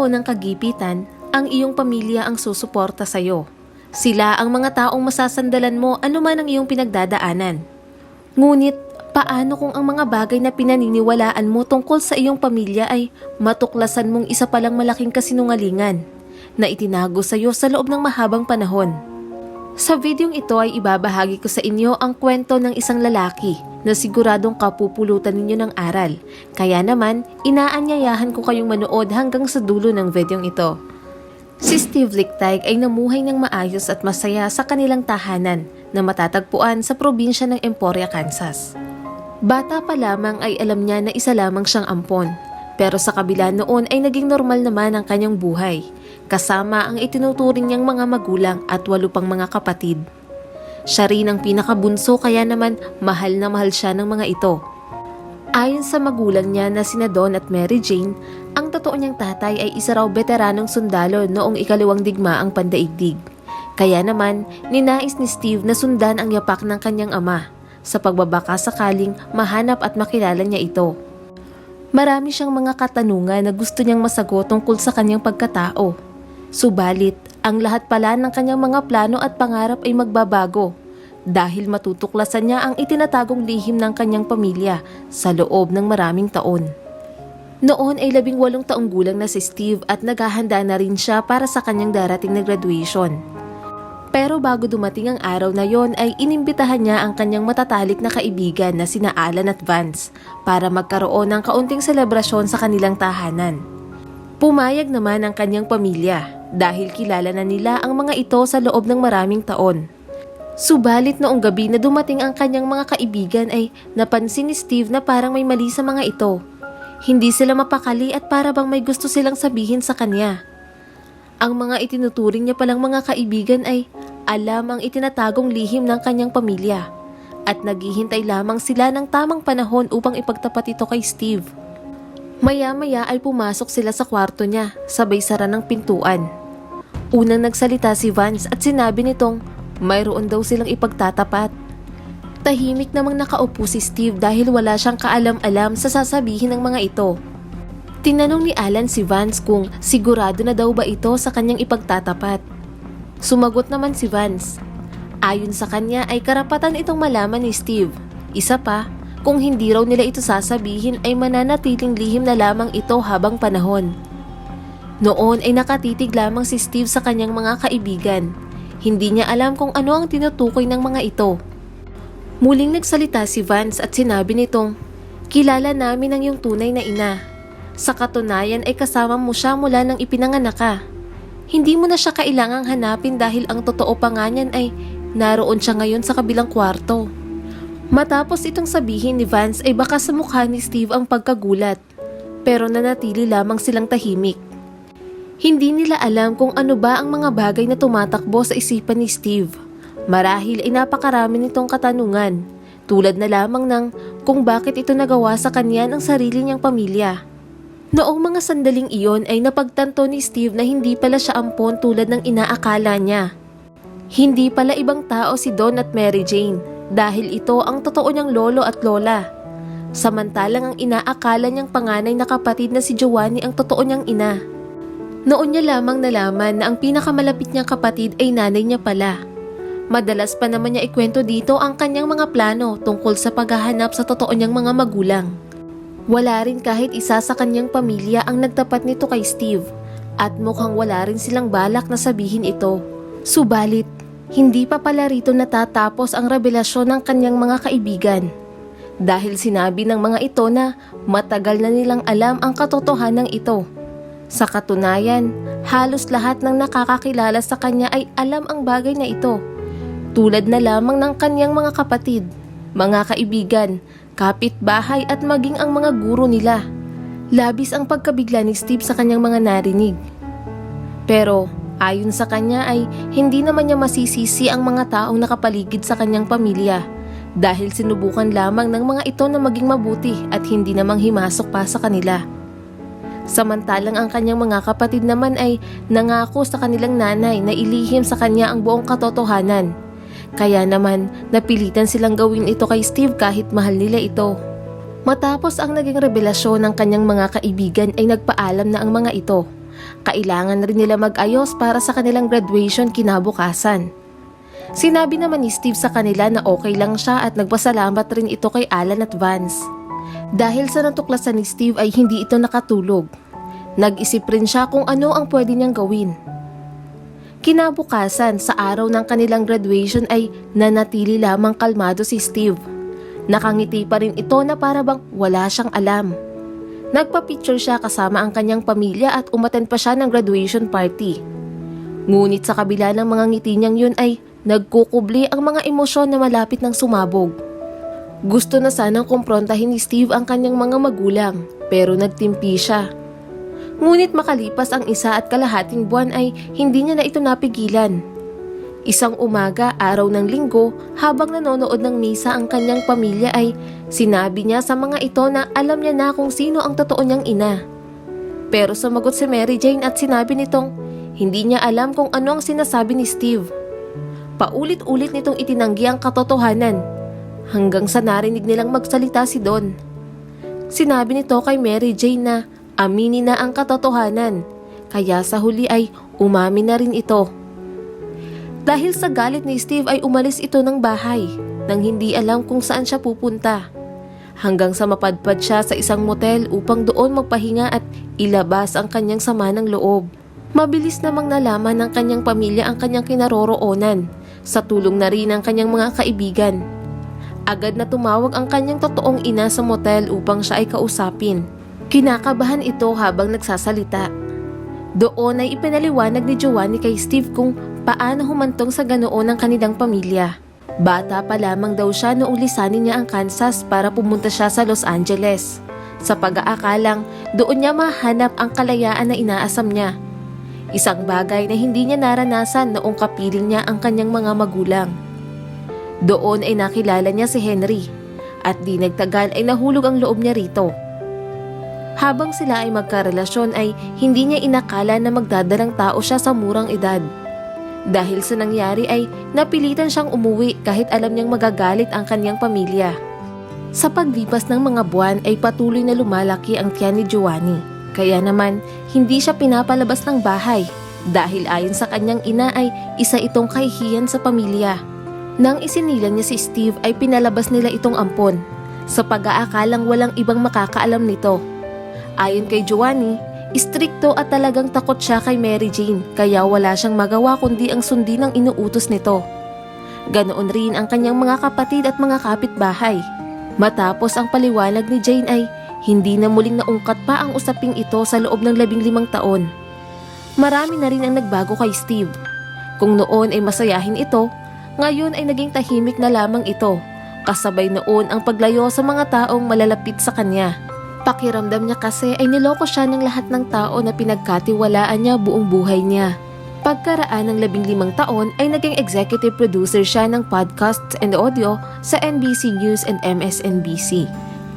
panahon ng kagipitan, ang iyong pamilya ang susuporta sa'yo. Sila ang mga taong masasandalan mo anuman ang iyong pinagdadaanan. Ngunit, paano kung ang mga bagay na pinaniniwalaan mo tungkol sa iyong pamilya ay matuklasan mong isa palang malaking kasinungalingan na itinago sa iyo sa loob ng mahabang panahon? Sa videong ito ay ibabahagi ko sa inyo ang kwento ng isang lalaki na siguradong kapupulutan ninyo ng aral. Kaya naman, inaanyayahan ko kayong manood hanggang sa dulo ng videong ito. Si Steve Lichtag ay namuhay ng maayos at masaya sa kanilang tahanan na matatagpuan sa probinsya ng Emporia, Kansas. Bata pa lamang ay alam niya na isa lamang siyang ampon. Pero sa kabila noon ay naging normal naman ang kanyang buhay, kasama ang itinuturing niyang mga magulang at 8 pang mga kapatid. Siya rin ang pinakabunso kaya naman mahal na mahal siya ng mga ito. Ayon sa magulang niya na sina Don at Mary Jane, ang totoo niyang tatay ay isa raw veteranong sundalo noong ikalawang digmaang pandaigdig. Kaya naman, ninais ni Steve na sundan ang yapak ng kanyang ama sa pagbabaka sakaling mahanap at makilala niya ito. Marami siyang mga katanungan na gusto niyang masagot tungkol sa kanyang pagkatao. Subalit, ang lahat pala ng kanyang mga plano at pangarap ay magbabago dahil matutuklasan niya ang itinatagong lihim ng kanyang pamilya sa loob ng maraming taon. Noon ay 18 taong gulang na si Steve at naghahanda na rin siya para sa kanyang darating na graduation. Pero bago dumating ang araw na yon ay inimbitahan niya ang kanyang matatalik na kaibigan na sina Alan at Vance para magkaroon ng kaunting selebrasyon sa kanilang tahanan. Pumayag naman ang kanyang pamilya dahil kilala na nila ang mga ito sa loob ng maraming taon. Subalit noong gabi na dumating ang kanyang mga kaibigan ay napansin ni Steve na parang may mali sa mga ito. Hindi sila mapakali at para bang may gusto silang sabihin sa kanya. Ang mga itinuturing niya palang mga kaibigan ay alam ang itinatagong lihim ng kanyang pamilya at naghihintay lamang sila ng tamang panahon upang ipagtapat ito kay Steve. Maya-maya ay pumasok sila sa kwarto niya, sabay sara ng pintuan. Unang nagsalita si Vance at sinabi nitong mayroon daw silang ipagtatapat. Tahimik namang nakaupo si Steve dahil wala siyang kaalam-alam sa sasabihin ng mga ito. Tinanong ni Alan si Vance kung sigurado na daw ba ito sa kanyang ipagtatapat. Sumagot naman si Vance. Ayon sa kanya ay karapatan itong malaman ni Steve. Isa pa, kung hindi raw nila ito sasabihin ay mananatiling lihim na lamang ito habang panahon. Noon ay nakatitig lamang si Steve sa kanyang mga kaibigan. Hindi niya alam kung ano ang tinutukoy ng mga ito. Muling nagsalita si Vance at sinabi nitong, kilala namin ang iyong tunay na ina. Sa katunayan ay kasama mo siya mula nang ipinanganak ka. Hindi mo na siya kailangang hanapin dahil ang totoo pa nga niyan ay naroon siya ngayon sa kabilang kwarto. Matapos itong sabihin ni Vance ay baka sa mukha ni Steve ang pagkagulat, pero nanatili lamang silang tahimik. Hindi nila alam kung ano ba ang mga bagay na tumatakbo sa isipan ni Steve. Marahil ay napakarami nitong katanungan, tulad na lamang ng kung bakit ito nagawa sa kanya ng sarili niyang pamilya. Noong mga sandaling iyon ay napagtanto ni Steve na hindi pala siya ampon tulad ng inaakala niya. Hindi pala ibang tao si Don at Mary Jane dahil ito ang totoo niyang lolo at lola. Samantalang ang inaakala niyang panganay na kapatid na si Giovanni ang totoo niyang ina. Noon niya lamang nalaman na ang pinakamalapit niyang kapatid ay nanay niya pala. Madalas pa naman niya ikwento dito ang kanyang mga plano tungkol sa paghahanap sa totoo niyang mga magulang. Wala rin kahit isa sa kanyang pamilya ang nagtapat nito kay Steve at mukhang wala rin silang balak na sabihin ito. Subalit, hindi pa pala rito natatapos ang revelasyon ng kanyang mga kaibigan. Dahil sinabi ng mga ito na matagal na nilang alam ang katotohanan ito. Sa katunayan, halos lahat ng nakakakilala sa kanya ay alam ang bagay na ito. Tulad na lamang ng kanyang mga kapatid, mga kaibigan, kapitbahay at maging ang mga guro nila. Labis ang pagkabigla ni Steve sa kanyang mga narinig. Pero ayon sa kanya ay hindi naman niya masisisi ang mga taong nakapaligid sa kanyang pamilya dahil sinubukan lamang ng mga ito na maging mabuti at hindi namang himasok pa sa kanila. Samantalang ang kanyang mga kapatid naman ay nangako sa kanilang nanay na ilihim sa kanya ang buong katotohanan. Kaya naman napilitan silang gawin ito kay Steve kahit mahal nila ito. Matapos ang naging revelasyon ng kanyang mga kaibigan ay nagpaalam na ang mga ito. Kailangan rin nila mag-ayos para sa kanilang graduation kinabukasan. Sinabi naman ni Steve sa kanila na okay lang siya at nagpasalamat rin ito kay Alan at Vance. Dahil sa natuklasan ni Steve ay hindi ito nakatulog. Nag-isip rin siya kung ano ang pwede niyang gawin. Kinabukasan sa araw ng kanilang graduation ay nanatili lamang kalmado si Steve. Nakangiti pa rin ito na para bang wala siyang alam. Nagpa-picture siya kasama ang kanyang pamilya at umattend pa siya ng graduation party. Ngunit sa kabila ng mga ngiti niyang yun ay nagkukubli ang mga emosyon na malapit ng sumabog. Gusto na sanang kumprontahin ni Steve ang kanyang mga magulang pero nagtimpi siya. Ngunit makalipas ang 1.5 buwan ay hindi niya na ito napigilan. Isang umaga, araw ng linggo, habang nanonood ng misa ang kanyang pamilya ay sinabi niya sa mga ito na alam niya na kung sino ang totoo niyang ina. Pero sumagot si Mary Jane at sinabi nitong hindi niya alam kung ano ang sinasabi ni Steve. Paulit-ulit nitong itinanggi ang katotohanan hanggang sa narinig nilang magsalita si Don. Sinabi nito kay Mary Jane na aminin na ang katotohanan, kaya sa huli ay umamin na rin ito. Dahil sa galit ni Steve ay umalis ito ng bahay nang hindi alam kung saan siya pupunta. Hanggang sa mapadpad siya sa isang motel upang doon magpahinga at ilabas ang kanyang sama ng loob. Mabilis namang nalaman ng kanyang pamilya ang kanyang kinaroroonan sa tulong na rin ng kanyang mga kaibigan. Agad na tumawag ang kanyang totoong ina sa motel upang siya ay kausapin. Kinakabahan ito habang nagsasalita. Doon ay ipinaliwanag ni Giovanni kay Steve kung paano humantong sa ganoon ang kanilang pamilya. Bata pa lamang daw siya noong lisanin niya ang Kansas para pumunta siya sa Los Angeles. Sa pag-aakalang doon niya mahanap ang kalayaan na inaasam niya. Isang bagay na hindi niya naranasan noong kapiling niya ang kanyang mga magulang. Doon ay nakilala niya si Henry at di nagtagal ay nahulog ang loob niya rito. Habang sila ay magkarelasyon ay hindi niya inakala na magdadalang tao siya sa murang edad. Dahil sa nangyari ay napilitan siyang umuwi kahit alam niyang magagalit ang kanyang pamilya. Sa paglipas ng mga buwan ay patuloy na lumalaki ang tiyan ni Giovanni. Kaya naman hindi siya pinapalabas ng bahay dahil ayon sa kanyang ina ay isa itong kahihiyan sa pamilya. Nang isinilang niya si Steve ay pinalabas nila itong ampon sa pag-aakalang walang ibang makakaalam nito. Ayon kay Giovanni, istrikto at talagang takot siya kay Mary Jane kaya wala siyang magawa kundi ang sundin ang inuutos nito. Ganoon rin ang kanyang mga kapatid at mga kapitbahay. Matapos ang paliwanag ni Jane ay hindi na muling naungkat pa ang usaping ito sa loob ng 15 taon. Marami na rin ang nagbago kay Steve. Kung noon ay masayahin ito, ngayon ay naging tahimik na lamang ito. Kasabay noon ang paglayo sa mga taong malalapit sa kanya. Pakiramdam niya kasi ay niloko siya ng lahat ng tao na pinagkatiwalaan niya buong buhay niya. Pagkaraan ng 15 taon ay naging executive producer siya ng podcasts and audio sa NBC News and MSNBC.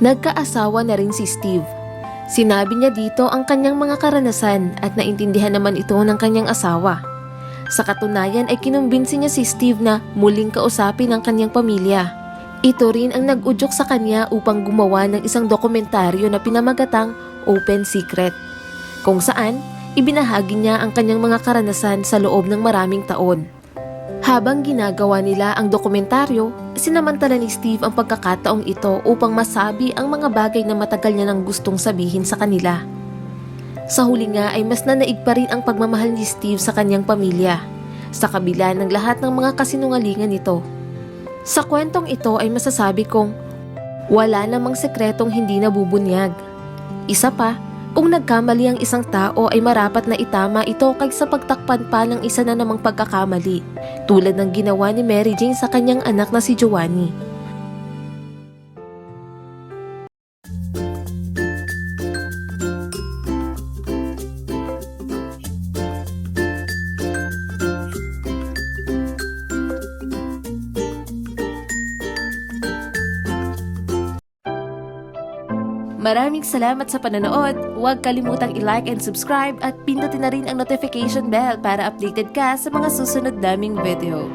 Nagkaasawa na rin si Steve. Sinabi niya dito ang kanyang mga karanasan at naintindihan naman ito ng kanyang asawa. Sa katunayan ay kinumbinsi niya si Steve na muling kausapin ang kanyang pamilya. Ito rin ang nag-udyok sa kanya upang gumawa ng isang dokumentaryo na pinamagatang Open Secret, kung saan ibinahagi niya ang kanyang mga karanasan sa loob ng maraming taon. Habang ginagawa nila ang dokumentaryo, sinamantala ni Steve ang pagkakataong ito upang masabi ang mga bagay na matagal niya nang gustong sabihin sa kanila. Sa huli nga ay mas nanaig pa rin ang pagmamahal ni Steve sa kanyang pamilya, sa kabila ng lahat ng mga kasinungalingan nito. Sa kwentong ito ay masasabi kong wala namang sekretong hindi nabubunyag. Isa pa, kung nagkamali ang isang tao ay marapat na itama ito kaysa pagtakpan pa ng isa na namang pagkakamali, tulad ng ginawa ni Mary Jane sa kanyang anak na si Giovanni. Maraming salamat sa panonood. Huwag kalimutang i-like and subscribe at pindutin na rin ang notification bell para updated ka sa mga susunod naming video.